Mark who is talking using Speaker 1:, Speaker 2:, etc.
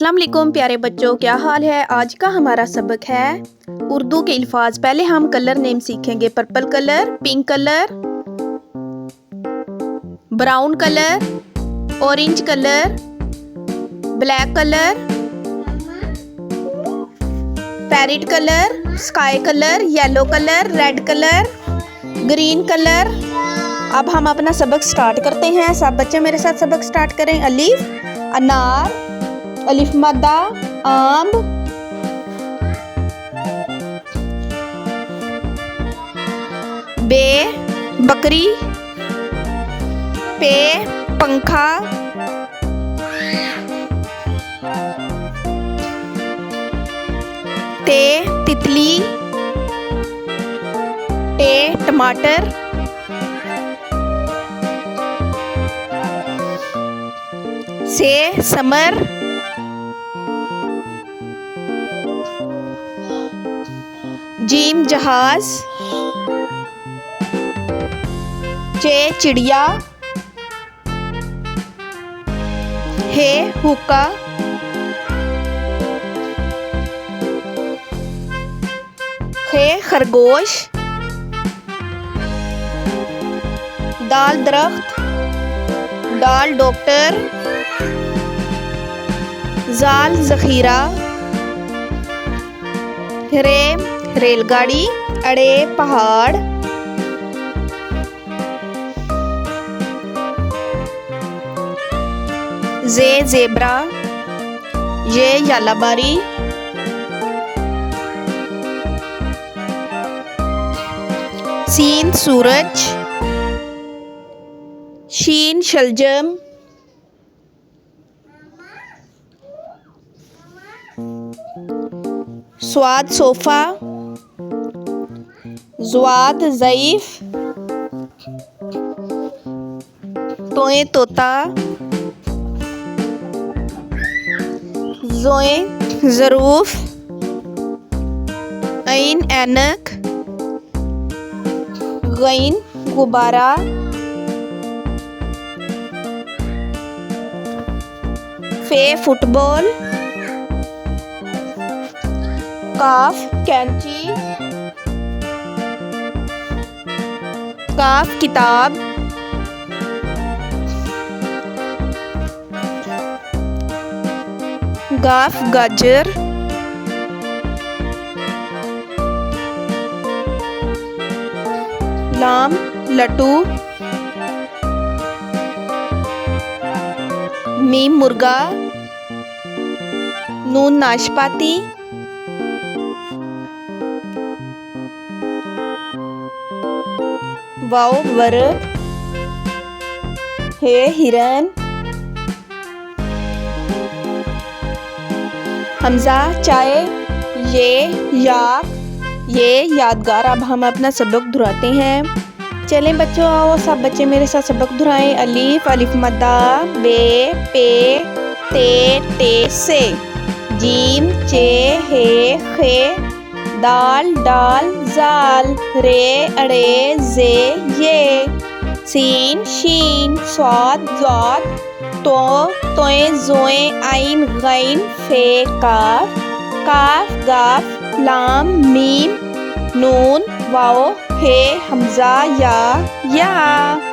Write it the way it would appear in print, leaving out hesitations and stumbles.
Speaker 1: अस्सलाम वालेकुम प्यारे बच्चों, क्या हाल है। आज का हमारा सबक है उर्दू के अल्फाज। पहले हम कलर नेम सीखेंगे। Purple colour, pink colour, brown colour, orange colour, black colour, parrot colour, sky colour, yellow colour, red colour, green colour. अब हम अपना सबक स्टार्ट करते हैं। सब बच्चे मेरे साथ सबक स्टार्ट करें। अलीफ अनार, अलिफ मद्दा आम, बे बकरी, पे पंखा, ते तितली, टे टमाटर, से समर, जीम जहाज, चे चिड़िया, हे हुक्का, खे खरगोश, दाल दरख्त, डाल डॉक्टर, जाल जखीरा, रे रेलगाड़ी, अड़े पहाड़, जे जेब्रा, ये यालाबारी, सीन सूरज, शीन शलजम, स्वाद सोफा, ज़्वाद ज़ईफ, तोए तोता, ज़ोए ज़रूफ, ऐन ऐनक, गैन गुब्बारा, फे फुटबॉल, काफ कैंची, काफ किताब, गाफ गाजर, लाम लट्टू, मीम मुर्गा, नून नाशपाती, वाओ वर्ब, हे हिरन, हमजा चाय, ये याक, ये यादगार। अब हम अपना सबक दोहराते हैं। चलें बच्चों, आओ सब बच्चे मेरे साथ सबक दोहराएं। अलीफ अलिफ मद्दा, बे पे ते टे से, जीम चे हे खे, दाल डाल जाल, रे अड़े जे ये, सीन शीन, स्वाद ज़ाद, तो तोए ज़ोए आइन गैन, फे काफ, काफ गाफ, लाम मीम, नून वाओ, हे हमजा या।